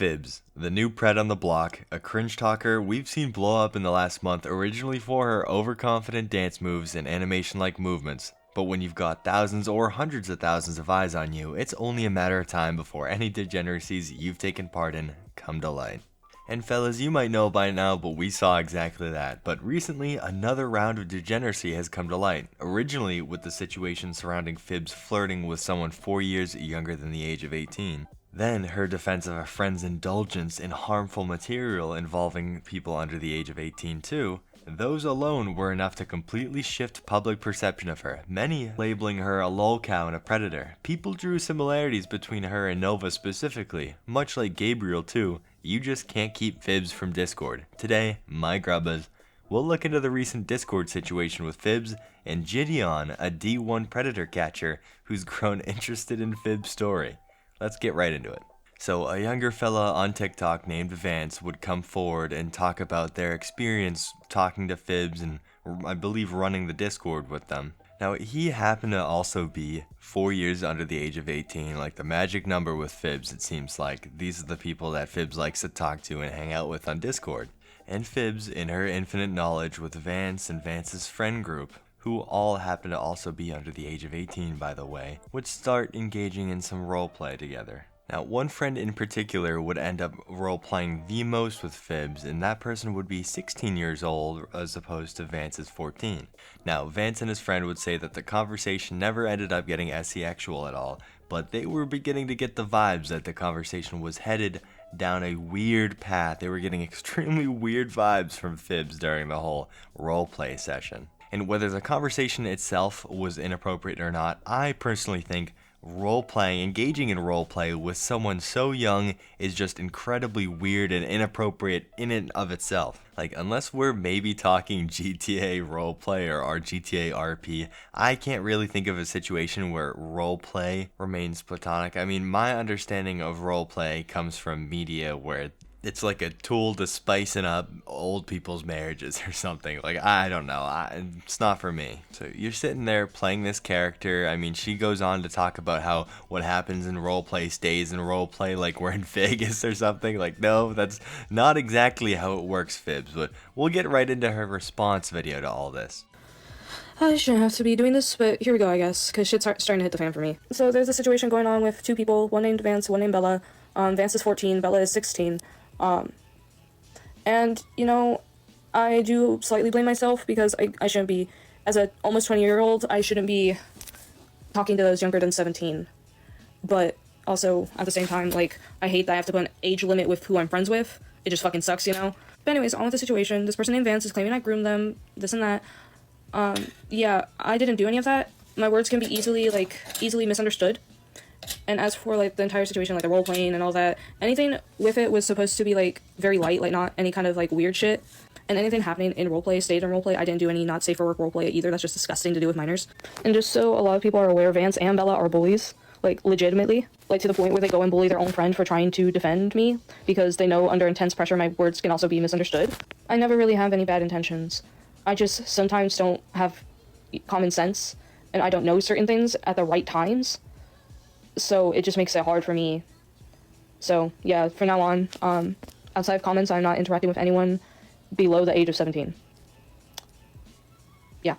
Phibz, the new pred on the block, a cringe talker we've seen blow up in the last month originally for her overconfident dance moves and animation-like movements. But when you've got thousands or hundreds of thousands of eyes on you, it's only a matter of time before any degeneracies you've taken part in come to light. And fellas, you might know by now, but we saw exactly that. But recently, another round of degeneracy has come to light, originally with the situation surrounding Phibz flirting with someone 4 years younger than the age of 18. Then her defense of a friend's indulgence in harmful material involving people under the age of 18 too. Those alone were enough to completely shift public perception of her, many labeling her a lolcow and a predator. People drew similarities between her and Nova specifically, much like Gabriel too. You just can't keep Phibz from Discord. Today, my grubbas, we'll look into the recent Discord situation with Phibz and Jidion, a D1 predator catcher who's grown interested in Phibz' story. Let's get right into it. So a younger fella on TikTok named Vance would come forward and talk about their experience talking to Phibz and I believe running the Discord with them. Now he happened to also be 4 years under the age of 18, like the magic number with Phibz. It seems like these are the people that Phibz likes to talk to and hang out with on Discord. And Phibz, in her infinite knowledge with Vance and Vance's friend group, who all happen to also be under the age of 18 by the way, would start engaging in some roleplay together. Now one friend in particular would end up roleplaying the most with Phibz, and that person would be 16 years old as opposed to Vance's 14. Now Vance and his friend would say that the conversation never ended up getting SE-actual at all, but they were beginning to get the vibes that the conversation was headed down a weird path. They were getting extremely weird vibes from Phibz during the whole roleplay session. And whether the conversation itself was inappropriate or not, I personally think roleplaying, engaging in roleplay with someone so young is just incredibly weird and inappropriate in and of itself. Like, unless we're maybe talking GTA roleplay or our GTA RP, I can't really think of a situation where roleplay remains platonic. I mean, my understanding of roleplay comes from media where it's like a tool to spicing up old people's marriages or something. Like, I don't know. It's not for me. So you're sitting there playing this character. I mean, she goes on to talk about how what happens in roleplay stays in roleplay, like we're in Vegas or something. Like, no, that's not exactly how it works, Phibz. But we'll get right into her response video to all this. I shouldn't have to be doing this, but here we go, I guess, because shit's starting to hit the fan for me. So there's a situation going on with two people, one named Vance, one named Bella. Vance is 14, Bella is 16. And, you know, I do slightly blame myself because I shouldn't be, as a almost 20-year-old, I shouldn't be talking to those younger than 17. But also, at the same time, like, I hate that I have to put an age limit with who I'm friends with. It just fucking sucks, you know? But anyways, on with the situation. This person named Vance is claiming I groomed them, this and that. Yeah, I didn't do any of that. My words can be easily misunderstood. And as for, like, the entire situation, like, the role-playing and all that, anything with it was supposed to be, like, very light, like, not any kind of, like, weird shit. And anything happening in roleplay stayed in roleplay. I didn't do any not safe for work roleplay either. That's just disgusting to do with minors. And just so a lot of people are aware, Vance and Bella are bullies, like, legitimately. Like, to the point where they go and bully their own friend for trying to defend me, because they know under intense pressure my words can also be misunderstood. I never really have any bad intentions. I just sometimes don't have common sense, and I don't know certain things at the right times. So it just makes it hard for me. So yeah, from now on, outside of comments, I'm not interacting with anyone below the age of 17. Yeah.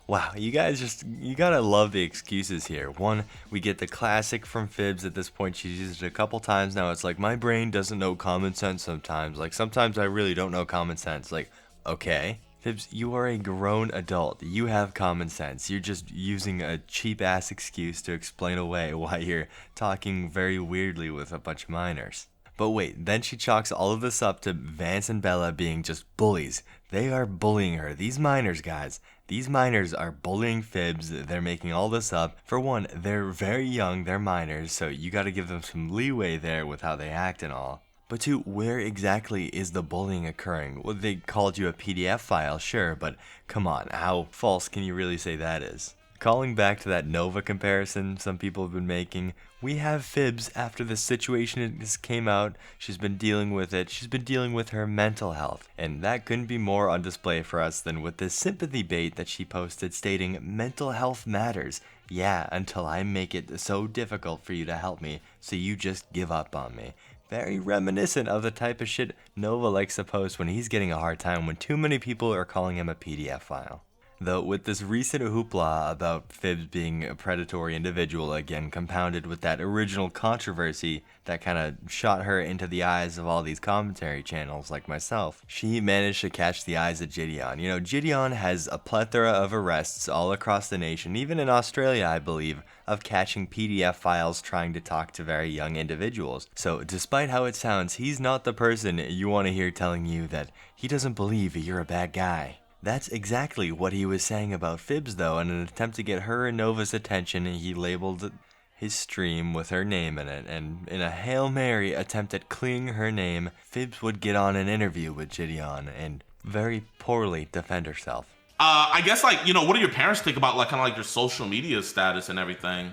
Wow, you gotta love the excuses here. One, we get the classic from Phibz at this point. She's used it a couple times now. It's like, my brain doesn't know common sense sometimes. Like, sometimes I really don't know common sense. Like, okay. Phibz, you are a grown adult. You have common sense. You're just using a cheap-ass excuse to explain away why you're talking very weirdly with a bunch of minors. But wait, then she chalks all of this up to Vance and Bella being just bullies. They are bullying her. These minors, guys. These minors are bullying Phibz. They're making all this up. For one, they're very young. They're minors, so you gotta give them some leeway there with how they act and all. But two, where exactly is the bullying occurring? Well, they called you a PDF file, sure, but come on, how false can you really say that is? Calling back to that Nova comparison some people have been making, we have Phibz after the situation came out. She's been dealing with it. She's been dealing with her mental health. And that couldn't be more on display for us than with this sympathy bait that she posted stating, mental health matters. Yeah, until I make it so difficult for you to help me, so you just give up on me. Very reminiscent of the type of shit Nova likes to post when he's getting a hard time when too many people are calling him a PDF file. Though with this recent hoopla about Phibz being a predatory individual again compounded with that original controversy that kind of shot her into the eyes of all these commentary channels like myself, she managed to catch the eyes of Jidion. You know, Jidion has a plethora of arrests all across the nation, even in Australia I believe, of catching PDF files trying to talk to very young individuals. So despite how it sounds, he's not the person you want to hear telling you that he doesn't believe you're a bad guy. That's exactly what he was saying about Phibz though. In an attempt to get her and Nova's attention, he labeled his stream with her name in it, and in a Hail Mary attempt at clearing her name, Phibz would get on an interview with Jidion and very poorly defend herself. I guess, like, you know, what do your parents think about, like, kind of like your social media status and everything?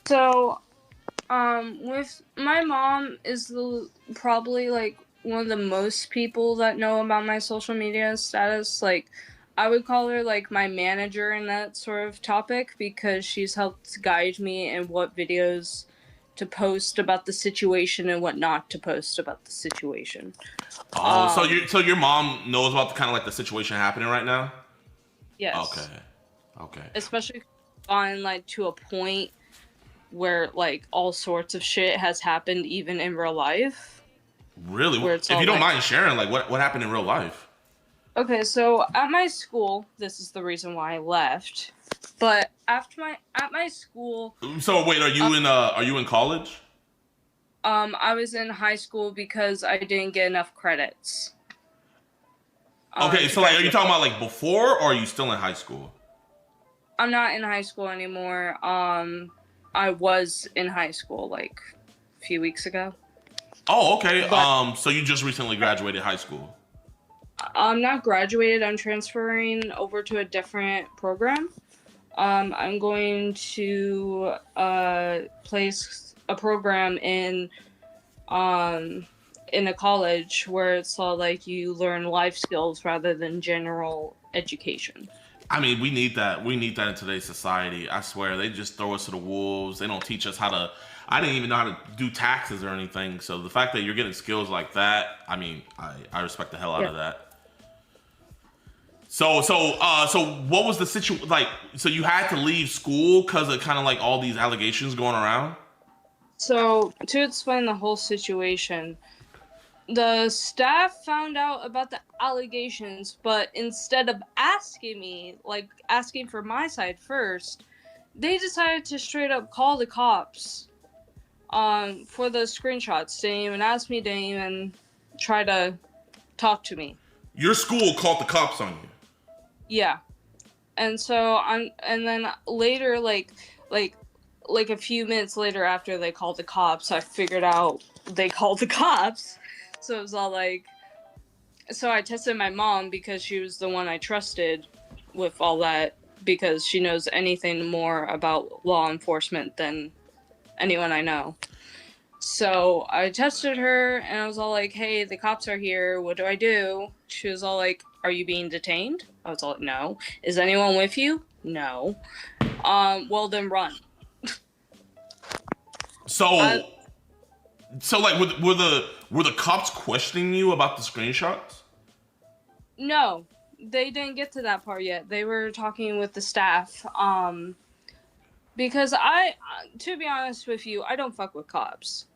So, with my mom is probably like one of the most people that know about my social media status. Like, I would call her like my manager in that sort of topic because she's helped guide me in what videos to post about the situation and what not to post about the situation. Oh, so your mom knows about the kind of like the situation happening right now? Yes. Okay. Especially on like to a point where like all sorts of shit has happened even in real life. Really? If you don't mind sharing, like what happened in real life? Okay, so at my school, this is the reason why I left. But at my school. So wait, are you in college? I was in high school because I didn't get enough credits. Okay, so like, are you talking about like before, or are you still in high school? I'm not in high school anymore. I was in high school like a few weeks ago. Oh, okay. So you just recently graduated high school? I'm not graduated. I'm transferring over to a different program. I'm going to place a program in a college where it's all like you learn life skills rather than general education. I mean, we need that. We need that in today's society. I swear, they just throw us to the wolves. They don't teach us how to. I didn't even know how to do taxes or anything. So the fact that you're getting skills like that, I mean, I respect the hell out of that. So what was the situation like? So you had to leave school because of kind of like all these allegations going around? So to explain the whole situation, the staff found out about the allegations, but instead of asking me, like asking for my side first, they decided to straight up call the cops for the screenshots. Didn't even ask me, didn't even try to talk to me. Your school called the cops on you? Yeah. And so and then later, like a few minutes later after they called the cops, I figured out they called the cops. So it was all like, so I tested my mom because she was the one I trusted with all that, because she knows anything more about law enforcement than anyone I know. So I tested her and I was all like, hey, the cops are here. What do I do? She was all like, are you being detained? I was all like, no. Is anyone with you? No. Well then run. So like, were the cops questioning you about the screenshots? No, they didn't get to that part yet. They were talking with the staff. Because to be honest with you, I don't fuck with cops.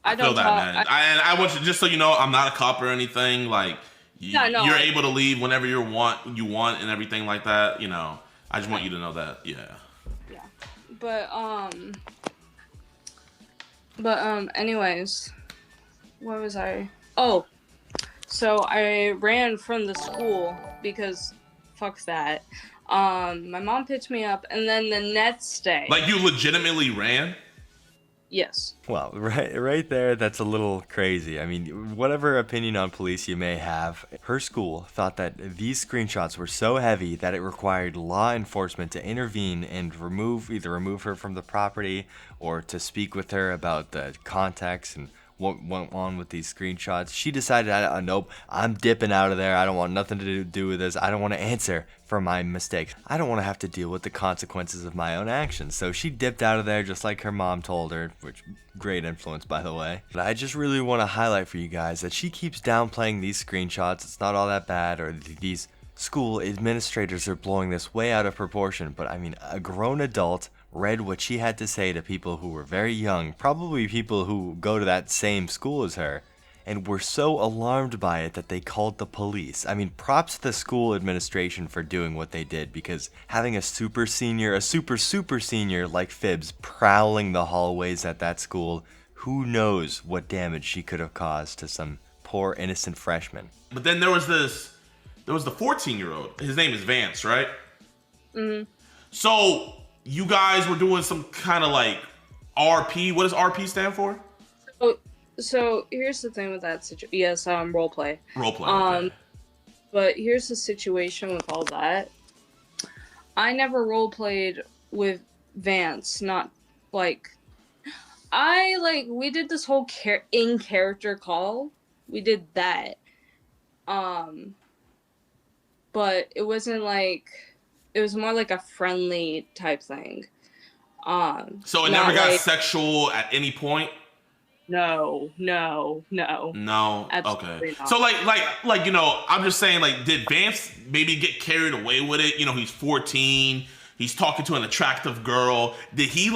I feel that, man. I want you, just so you know, I'm not a cop or anything. Like, you're able to leave whenever you want and everything like that. You know, I just want you to know that. Yeah. Yeah, but anyways, where was I? Oh, so I ran from the school because fuck that. My mom picked me up, and then the next day. Like, you legitimately ran? Yes. Well, right there, that's a little crazy. I mean, whatever opinion on police you may have, her school thought that these screenshots were so heavy that it required law enforcement to intervene and remove her from the property or to speak with her about the context and what went on with these screenshots. She decided, nope, I'm dipping out of there. I don't want nothing to do with this. I don't want to answer for my mistakes. I don't want to have to deal with the consequences of my own actions. So she dipped out of there just like her mom told her, which great influence, by the way. But I just really want to highlight for you guys that she keeps downplaying these screenshots. It's not all that bad, or these school administrators are blowing this way out of proportion. But I mean, a grown adult read what she had to say to people who were very young, probably people who go to that same school as her, and were so alarmed by it that they called the police. I mean, props to the school administration for doing what they did, because having a super senior like Phibz prowling the hallways at that school, who knows what damage she could have caused to some poor innocent freshman. But then there was the 14-year-old. His name is Vance, right? Mm-hmm. So you guys were doing some kind of like RP. What does RP stand for? So here's the thing with that situation. Yes, roleplay. Roleplay. Okay. But here's the situation with all that. I never roleplayed with Vance. Not like we did this whole in character call. We did that. But it wasn't like. It was more like a friendly type thing. So it never got sexual at any point? No. No. Absolutely Okay. not. So like I'm just saying, like, did Vance maybe get carried away with it? He's 14. He's talking to an attractive girl. Did he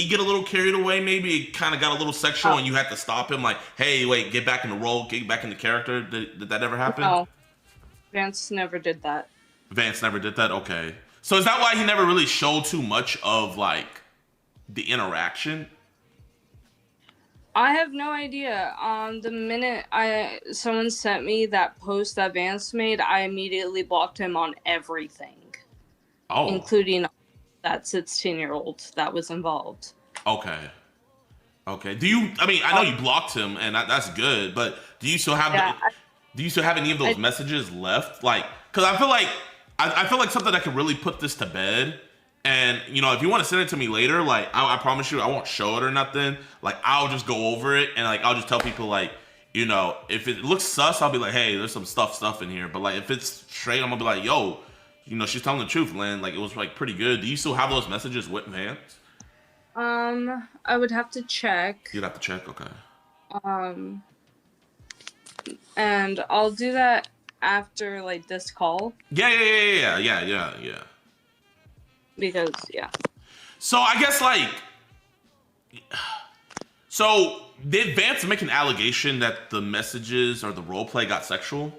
get a little carried away? Maybe it kind of got a little sexual, and you had to stop him. Like, hey, wait, get back in the role, get back in the character. Did that ever happen? No. Vance never did that. Vance never did that? Okay. So is that why he never really showed too much of, like, the interaction? I have no idea. The minute someone sent me that post that Vance made, I immediately blocked him on everything. Oh. Including that 16-year-old that was involved. Okay. I know you blocked him, and that's good, but do you still have any of those messages left? Like, because I feel like something that could really put this to bed. And, if you want to send it to me later, like, I promise you, I won't show it or nothing. Like, I'll just go over it, and, like, I'll just tell people, like, if it looks sus, I'll be like, hey, there's some stuff in here. But, like, if it's straight, I'm going to be like, yo, she's telling the truth, Lynn. Like, it was, like, pretty good. Do you still have those messages with Vance? I would have to check. You'd have to check? Okay. And I'll do that after, like, this call. Yeah. Because, yeah. So, I guess, like... So, did Vance make an allegation that the messages or the roleplay got sexual?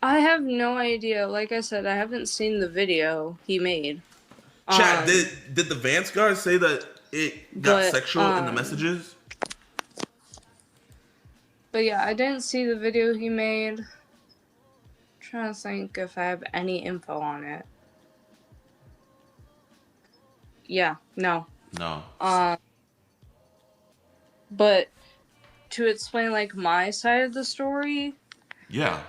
I have no idea. Like I said, I haven't seen the video he made. Chat, did the Vance guard say that it got sexual in the messages? But yeah, I didn't see the video he made. I'm trying to think if I have any info on it. Yeah, no. No. But to explain, like, my side of the story. Yeah.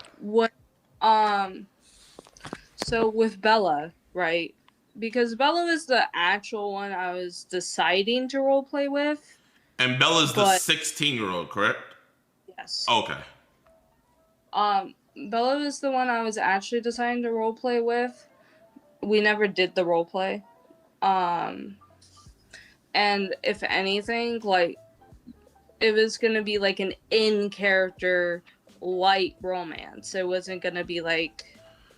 So with Bella, right? Because Bella was the actual one I was deciding to roleplay with. And Bella's the 16-year-old, correct? Yes. Okay. Bella was the one I was actually deciding to roleplay with. We never did the roleplay. And if anything, like, it was gonna be like an in-character light romance. It wasn't gonna be like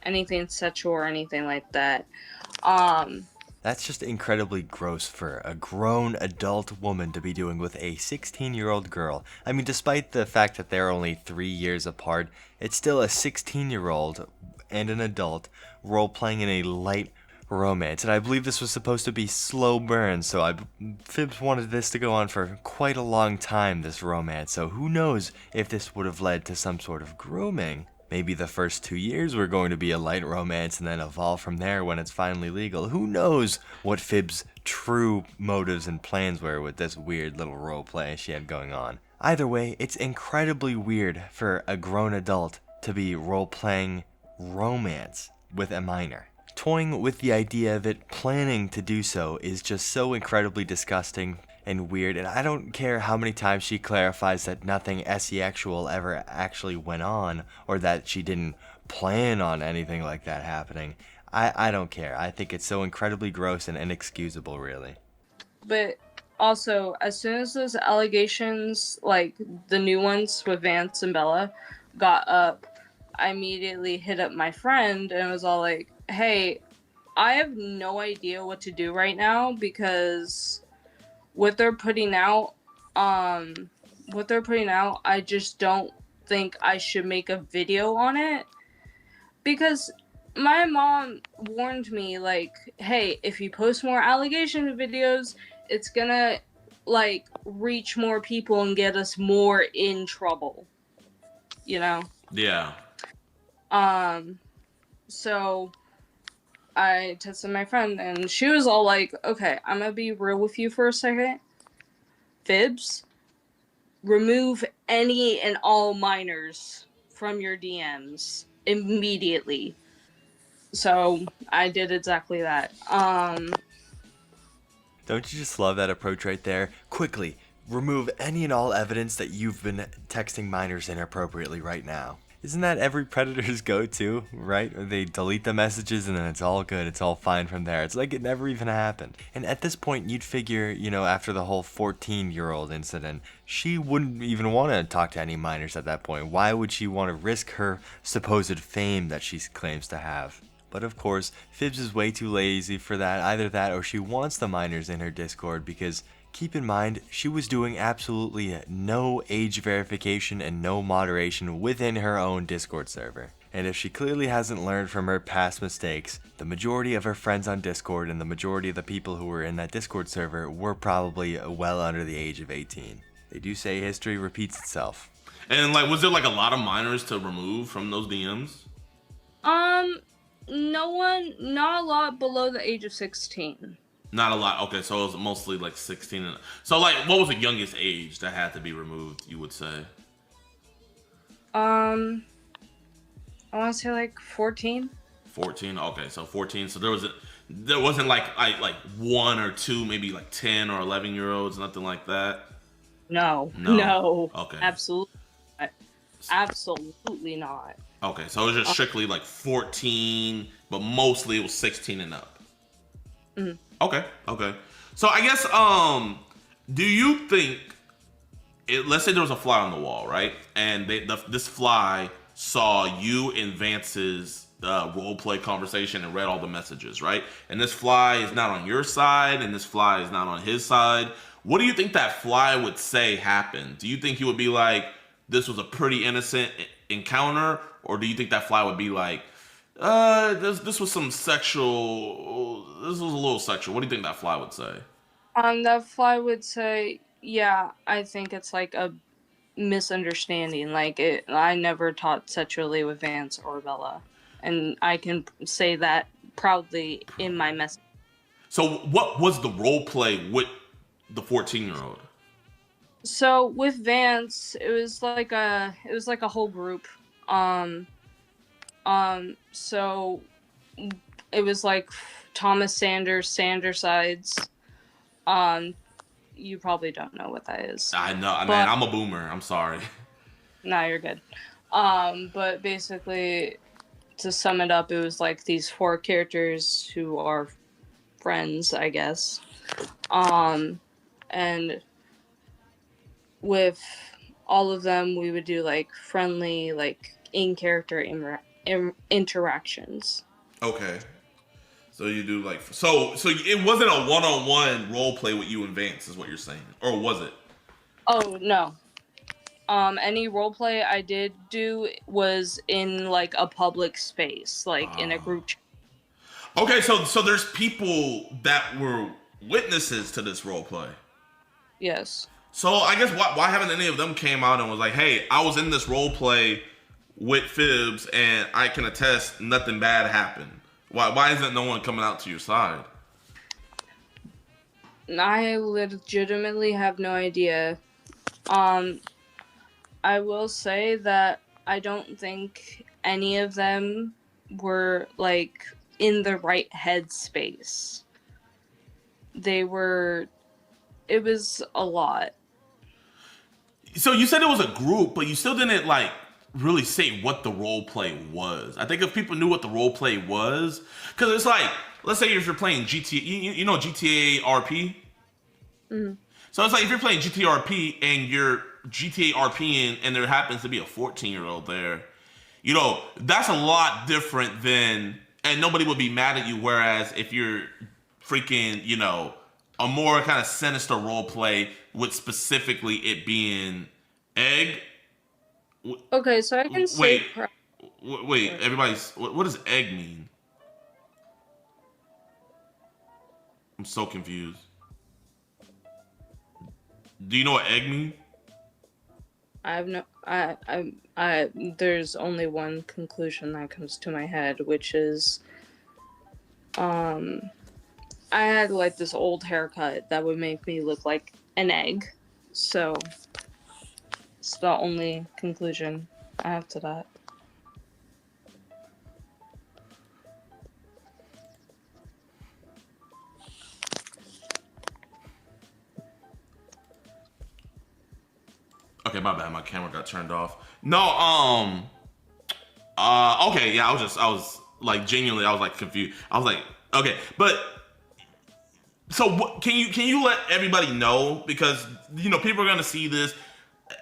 anything sexual or anything like that. That's just incredibly gross for a grown adult woman to be doing with a 16-year-old girl. I mean, despite the fact that they're only 3 years apart, it's still a 16-year-old and an adult role-playing in a light romance. And I believe this was supposed to be slow burn, so Phibz wanted this to go on for quite a long time, this romance. So who knows if this would have led to some sort of grooming. Maybe the first 2 years were going to be a light romance and then evolve from there when it's finally legal. Who knows what Phibz' true motives and plans were with this weird little roleplay she had going on. Either way, it's incredibly weird for a grown adult to be role-playing romance with a minor. Toying with the idea of it, planning to do so, is just so incredibly disgusting. and weird, and I don't care how many times she clarifies that nothing sexual ever actually went on, or that she didn't plan on anything like that happening. I don't care. I think it's so incredibly gross and inexcusable, really. But also, as soon as those allegations, like the new ones with Vance and Bella, got up, I immediately hit up my friend and was all like, hey, I have no idea what to do right now because what they're putting out, I just don't think I should make a video on it because my mom warned me, like, hey, if you post more allegation videos, it's gonna, like, reach more people and get us more in trouble, you know? Yeah. So I texted my friend, and she was all like, okay, I'm gonna be real with you for a second. Phibz, remove any and all minors from your DMs immediately. So I did exactly that. Don't you just love that approach right there? Quickly, remove any and all evidence that you've been texting minors inappropriately right now. Isn't that every predator's go-to, right? They delete the messages and then it's all good, it's all fine from there. It's like it never even happened. And at this point, you'd figure, after the whole 14-year-old incident, she wouldn't even want to talk to any minors at that point. Why would she want to risk her supposed fame that she claims to have? But of course, Phibz is way too lazy for that. Either that or she wants the minors in her Discord because, keep in mind, she was doing absolutely no age verification and no moderation within her own Discord server. And if she clearly hasn't learned from her past mistakes, the majority of her friends on Discord and the majority of the people who were in that Discord server were probably well under the age of 18. They do say history repeats itself. And like, was there like a lot of minors to remove from those DMs? No one, not a lot below the age of 16. Not a lot. Okay, so it was mostly like 16. So like, what was the youngest age that had to be removed, you would say? I want to say like 14. 14. Okay, so 14. So there wasn't like one or two, maybe like 10 or 11-year-olds, nothing like that. No. Okay. Absolutely not. Okay, so it was just strictly like 14, but mostly it was 16 and up. Mm-hmm. Okay. So I guess, do you think, let's say there was a fly on the wall, right? And this fly saw you and Vance's roleplay conversation and read all the messages, right? And this fly is not on your side, and this fly is not on his side. What do you think that fly would say happened? Do you think he would be like, this was a pretty innocent encounter? Or do you think that fly would be like, this was some sexual, this was a little sexual? What do you think that fly would say? That fly would say, yeah, I think it's like a misunderstanding. Like, I never taught sexually with Vance or Bella. And I can say that proudly in my message. So what was the role play with the 14-year-old? So with Vance, it was like a whole group. So it was like Thomas Sanders, Sandersides. You probably don't know what that is. I know, man. I'm a boomer. I'm sorry. No, you're good. But basically, to sum it up, it was like these 4 characters who are friends, I guess. And with all of them, we would do like friendly, like in-character interactions. Okay. So you do like, so it wasn't a one-on-one role play with you and Vance, is what you're saying, or was it? Oh no. Any role play I did do was in like a public space, like in a group chat. Okay, so there's people that were witnesses to this role play. Yes. So I guess why haven't any of them came out and was like, hey, I was in this role play with Phibz and I can attest nothing bad happened? Why isn't no one coming out to your side? I legitimately have no idea. I will say that I don't think any of them were like in the right headspace. They were it was a lot. So you said it was a group, but you still didn't like really say what the role play was. I think if people knew what the role play was, because it's like, let's say if you're playing GTA, you know GTA RP. Mm-hmm. So it's like if you're playing GTA RP and you're GTA RPing and there happens to be a 14-year-old there, you know, that's a lot different than, and nobody would be mad at you. Whereas if you're freaking, you know, a more kind of sinister role play with specifically it being egg. Okay, so I can say Wait, wait, everybody's, what does egg mean? I'm so confused. Do you know what egg mean? I have no. There's only one conclusion that comes to my head, which is, I had like this old haircut that would make me look like an egg, so it's the only conclusion I have to that. Okay, my bad. My camera got turned off. No, okay, yeah, I was like genuinely, I was like confused. I was like, okay, but so what, can you let everybody know, because you know people are gonna see this,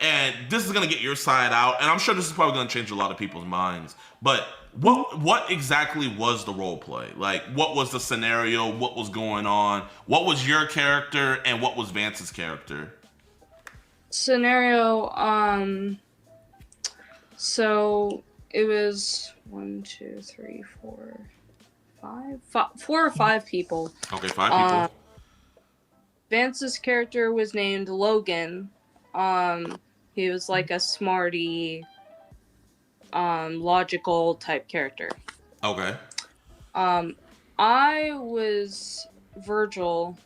and this is gonna get your side out, and I'm sure this is probably gonna change a lot of people's minds. But what exactly was the role play? Like, what was the scenario? What was going on? What was your character, and what was Vance's character? Scenario. So it was 1, 2, 3, 4, 4 or 5 people. Okay, 5 people. Vance's character was named Logan. He was like a smarty, logical type character. Okay. I was Virgil,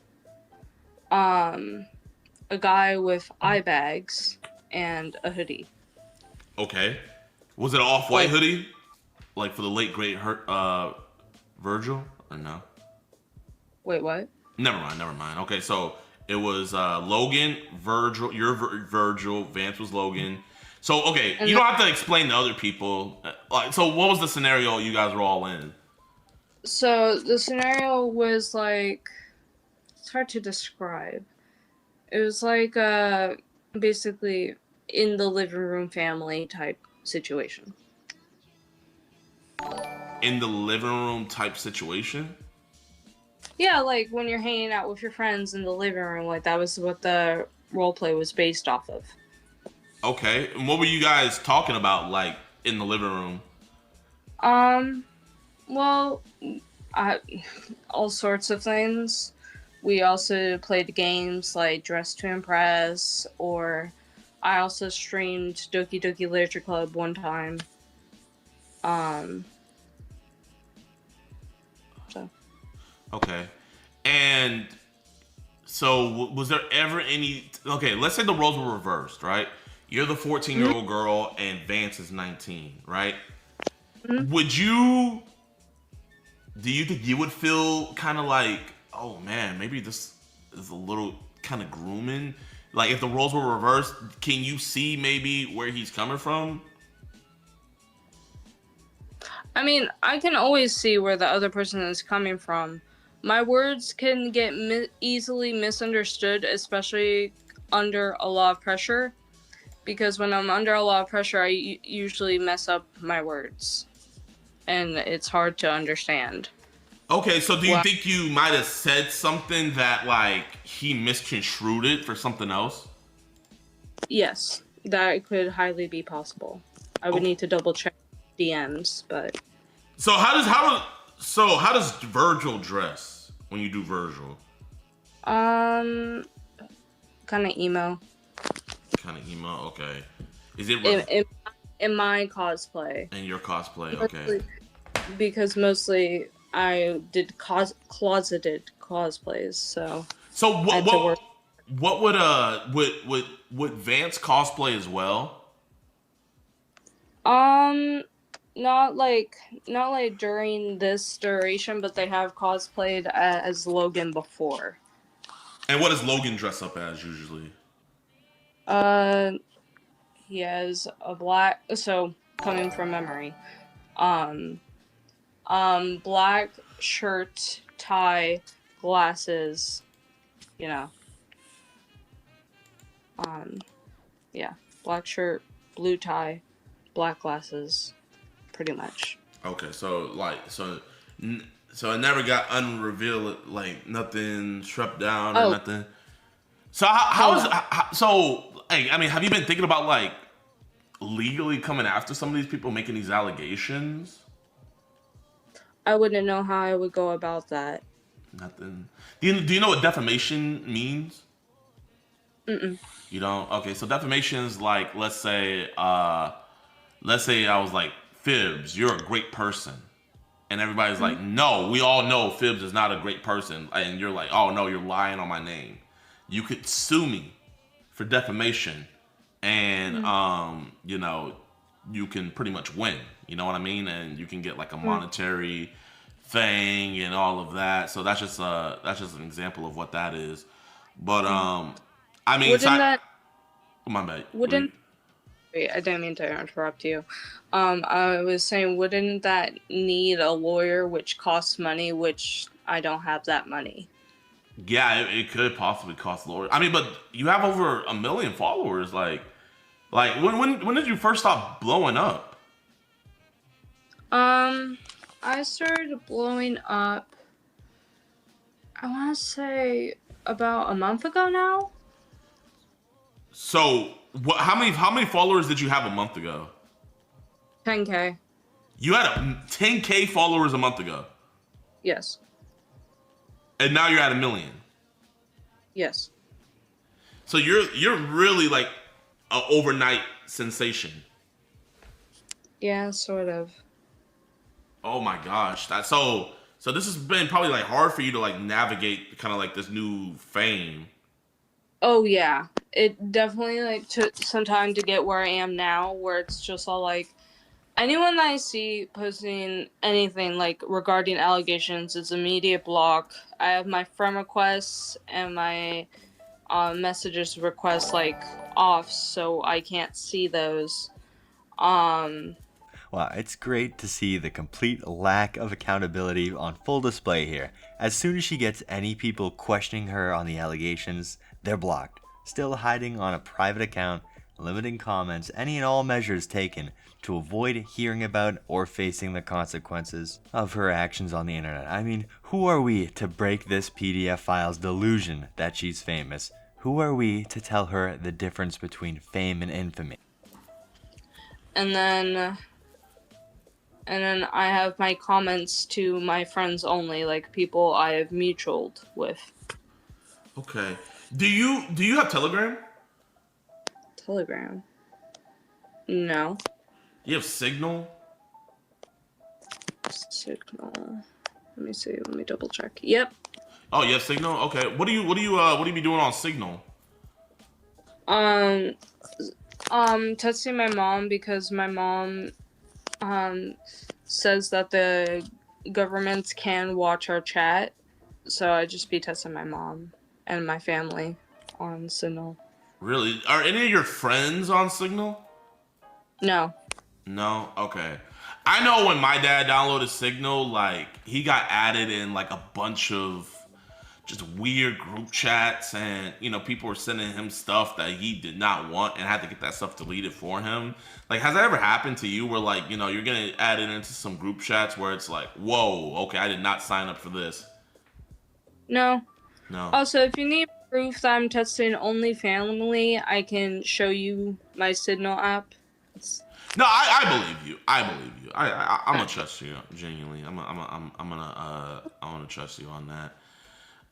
a guy with eye bags and a hoodie. Okay. Was it an off-white Like- hoodie? Like for the late great Virgil? Or no? Wait, what? Never mind. Okay, so it was Logan, Virgil, Virgil, Vance was Logan. So, okay, And you don't have to explain to other people. Like, so what was the scenario you guys were all in? So the scenario was like, it's hard to describe. It was like basically in the living room family type situation. In the living room type situation? Yeah, like when you're hanging out with your friends in the living room, like that was what the role play was based off of. Okay, and what were you guys talking about, like, in the living room? Well, all sorts of things. We also played games like Dress to Impress, or I also streamed Doki Doki Literature Club one time. So. Okay. And so was there ever any, okay, let's say the roles were reversed, right? You're the 14-year-old girl and Vance is 19, right? Mm-hmm. Do you think you would feel kind of like, oh man, maybe this is a little kind of grooming? Like if the roles were reversed, can you see maybe where he's coming from? I mean, I can always see where the other person is coming from. My words can get easily misunderstood, especially under a lot of pressure. Because when I'm under a lot of pressure, I usually mess up my words. And it's hard to understand. Okay, so do you think you might have said something that, like, he misconstrued it for something else? Yes, that could highly be possible. I would need to double check DMs, but... So how does Virgil dress when you do Virgil? Kind of emo. Kind of emo, okay. Is it in my cosplay? In your cosplay, okay. Because mostly I did closeted cosplays, so. So what would Vance cosplay as well? Not like during this duration, but they have cosplayed as Logan before. And what does Logan dress up as usually? Uh, he has a black. So coming from memory, um, black shirt, tie, glasses. You know, um, yeah, black shirt, blue tie, black glasses, pretty much. Okay, so it never got unrevealed, like nothing strapped down or Oh, nothing. So how hell is no. so? Hey, I mean, have you been thinking about like legally coming after some of these people making these allegations? I wouldn't know how I would go about that. Nothing. Do you know what defamation means? Mm-mm. You don't? Okay, so defamation is like, let's say I was like, Phibz, you're a great person. And everybody's like, no, we all know Phibz is not a great person. And you're like, oh no, you're lying on my name. You could sue me for defamation. And, you can pretty much win. You know what I mean? And you can get like a monetary thing and all of that. So that's just an example of what that is. But, I mean, Wouldn't that my bad. wouldn't wait, I didn't mean to interrupt you. I was saying, wouldn't that need a lawyer, which costs money, which I don't have that money. Yeah, it could possibly cost Lord. I mean, but you have over 1 million followers. Like when did you first stop blowing up? I started blowing up, I want to say about a month ago now. So what? How many followers did you have a month ago? 10K. You had 10K followers a month ago, Yes. and now you're at 1 million. Yes. So you're really like an overnight sensation. Yeah, sort of. Oh my gosh, that's so. So this has been probably like hard for you to like navigate kind of like this new fame. Oh yeah, it definitely like took some time to get where I am now, where it's just all like anyone that I see posting anything like regarding allegations is immediate block. I have my friend requests and my messages requests like off, so I can't see those. Wow, it's great to see the complete lack of accountability on full display here. As soon as she gets any people questioning her on the allegations, they're blocked. Still hiding on a private account, limiting comments, any and all measures taken to avoid hearing about or facing the consequences of her actions on the internet. I mean, who are we to break this PDF file's delusion that she's famous? Who are we to tell her the difference between fame and infamy? And then I have my comments to my friends only, like people I have mutualed with. Okay. Do you have Telegram? Telegram? No. You have Signal? Signal. Let me see. Let me double check. Yep. Oh, you have Signal? Okay. What do you be doing on Signal? Testing my mom because my mom says that the governments can watch our chat, so I just be testing my mom and my family on Signal. Really? Are any of your friends on Signal? No. No? Okay. I know when my dad downloaded Signal, like, he got added in, like, a bunch of just weird group chats, and, people were sending him stuff that he did not want and had to get that stuff deleted for him. Like, has that ever happened to you where, like, you're getting added into some group chats where it's like, whoa, okay, I did not sign up for this? No. No. Also, if you need proof that I'm testing only family, I can show you my Signal app. No, I believe you. I believe you. I'm gonna trust you genuinely. I'm gonna trust you on that.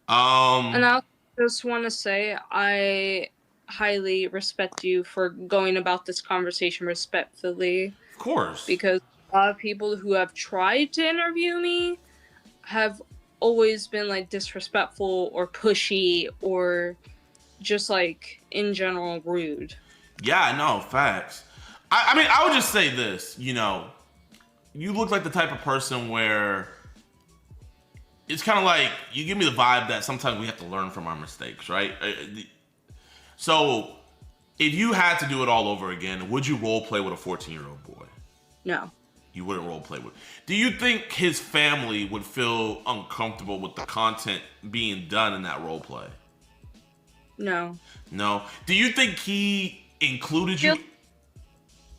And I just want to say I highly respect you for going about this conversation respectfully. Of course. Because a lot of people who have tried to interview me have always been like disrespectful or pushy or just like in general rude. Yeah, no, facts. I mean, I would just say this, you look like the type of person where it's kind of like you give me the vibe that sometimes we have to learn from our mistakes, right? So if you had to do it all over again, would you role play with a 14-year-old boy? No. You wouldn't role play with. Do you think his family would feel uncomfortable with the content being done in that role play? No. No. Do you think he included you?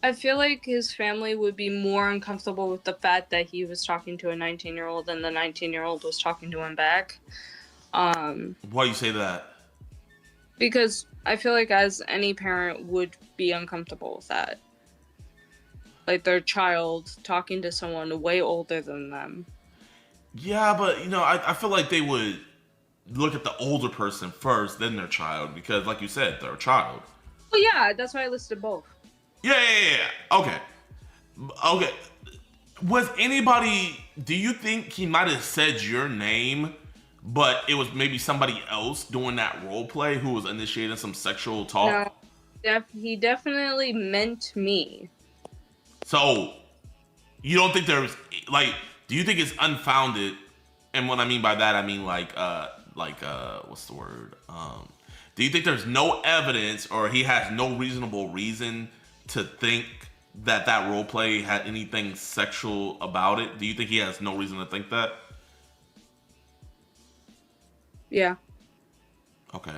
I feel like his family would be more uncomfortable with the fact that he was talking to a 19-year-old and the 19-year-old was talking to him back. Why do you say that? Because I feel like as any parent would be uncomfortable with that. Like their child talking to someone way older than them. Yeah, but I feel like they would look at the older person first, then their child, because like you said, they're a child. Well, yeah, that's why I listed both. Yeah. Okay. Was anybody? Do you think he might have said your name, but it was maybe somebody else doing that role play who was initiating some sexual talk? No, he definitely meant me. So, you don't think there's like? Do you think it's unfounded? And what I mean by that, I mean like what's the word? Do you think there's no evidence, or he has no reasonable reason to think that role play had anything sexual about it? Do you think he has no reason to think that? Yeah. Okay.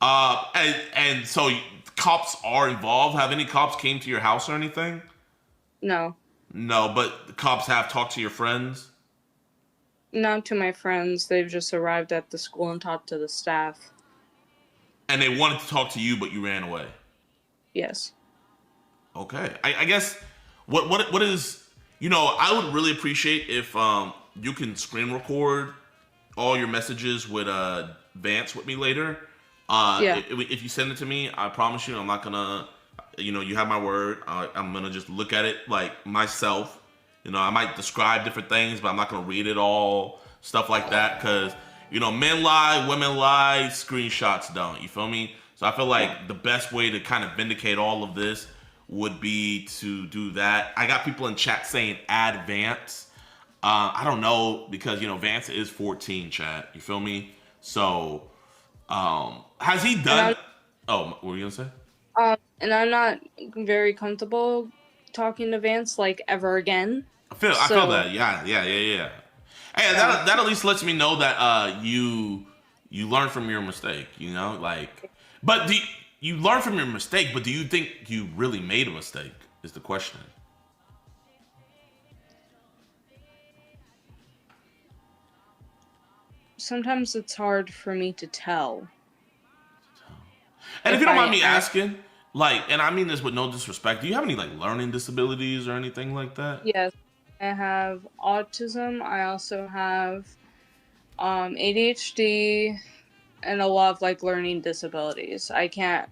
And so cops are involved. Have any cops came to your house or anything? No. No, but the cops have talked to your friends? Not to my friends. They've just arrived at the school and talked to the staff. And they wanted to talk to you, but you ran away? Yes. Okay. I guess what is, I would really appreciate if you can screen record all your messages with Vance with me later. Yeah. If you send it to me, I promise you I'm not gonna, you have my word. I'm gonna just look at it like myself. I might describe different things, but I'm not gonna read it all, stuff like that, because men lie, women lie, screenshots don't. You feel me? So I feel like the best way to kind of vindicate all of this would be to do that. I got people in chat saying add Vance. I don't know, because Vance is 14, chat. You feel me? So has he done? Oh, what were you gonna say? And I'm not very comfortable talking to Vance like ever again. I feel that. Yeah. Hey, that at least lets me know that you learn from your mistake. But you learn from your mistake, but do you think you really made a mistake? Is the question. Sometimes it's hard for me to tell. And if you don't mind me asking, and I mean this with no disrespect, do you have any learning disabilities or anything like that? Yes, I have autism. I also have ADHD and a lot of learning disabilities. I can't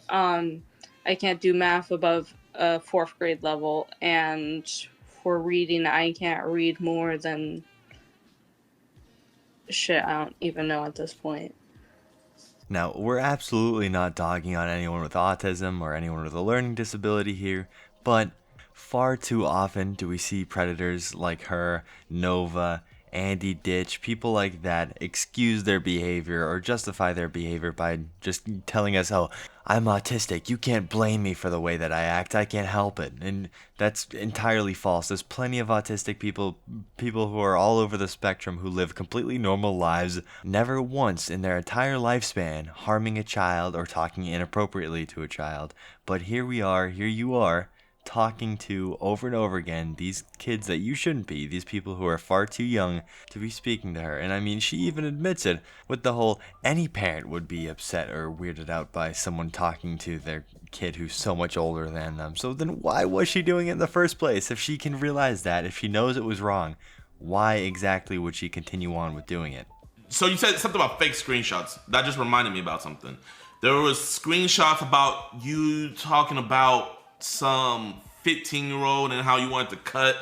do math above a 4th grade level, and for reading, I can't read more than shit. I don't even know at this point. Now, we're absolutely not dogging on anyone with autism or anyone with a learning disability here, but far too often do we see predators like her, Nova, Andy Ditch, people like that excuse their behavior or justify their behavior by just telling us, oh, I'm autistic, you can't blame me for the way that I act, I can't help it. And that's entirely false. There's plenty of autistic people who are all over the spectrum who live completely normal lives, never once in their entire lifespan harming a child or talking inappropriately to a child. But here you are, talking to over and over again these kids that you shouldn't be, these people who are far too young to be speaking to her. And I mean, she even admits it with the whole, any parent would be upset or weirded out by someone talking to their kid who's so much older than them. So then why was she doing it in the first place? If she can realize that, if she knows it was wrong, why exactly would she continue on with doing it? So you said something about fake screenshots. That just reminded me about something. There was screenshots about you talking about some 15-year-old and how you wanted to cut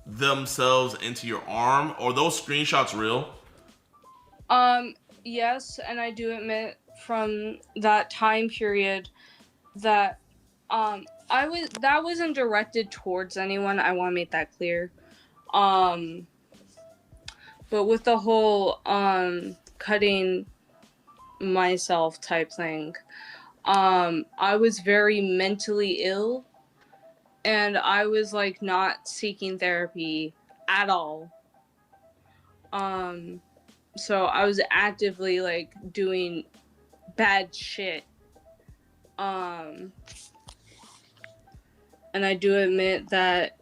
themselves into your arm. Are those screenshots real? Yes, and I do admit from that time period that that wasn't directed towards anyone. I want to make that clear. But But with the whole cutting myself type thing, I was very mentally ill, and I was like not seeking therapy at all. So I was actively like doing bad shit. And I do admit that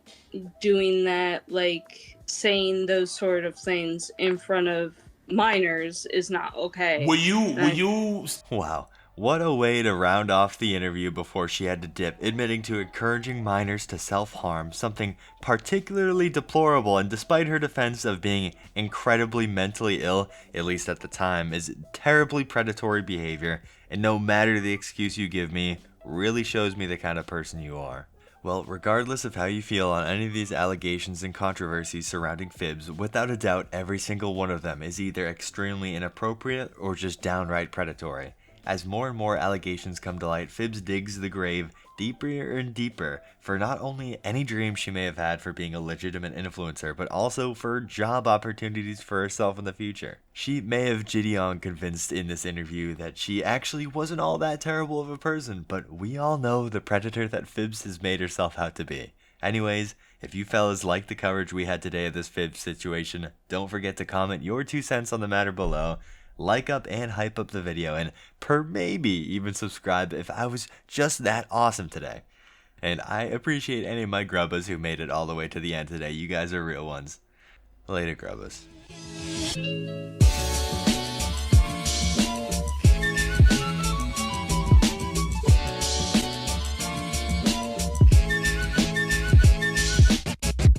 doing that, like saying those sort of things in front of minors, is not okay. Will you Wow, what a way to round off the interview before she had to dip, admitting to encouraging minors to self-harm, something particularly deplorable, and despite her defense of being incredibly mentally ill, at least at the time, is terribly predatory behavior, and no matter the excuse you give me, really shows me the kind of person you are. Well, regardless of how you feel on any of these allegations and controversies surrounding Phibz, without a doubt, every single one of them is either extremely inappropriate or just downright predatory. As more and more allegations come to light, Phibz digs the grave deeper and deeper for not only any dreams she may have had for being a legitimate influencer, but also for job opportunities for herself in the future. She may have Jidion convinced in this interview that she actually wasn't all that terrible of a person, but we all know the predator that Phibz has made herself out to be. Anyways, if you fellas like the coverage we had today of this Phibz situation, don't forget to comment your 2 cents on the matter below. Like up and hype up the video, and maybe even subscribe if I was just that awesome today. And I appreciate any of my grubbas who made it all the way to the end today. You guys are real ones. Later, grubbas.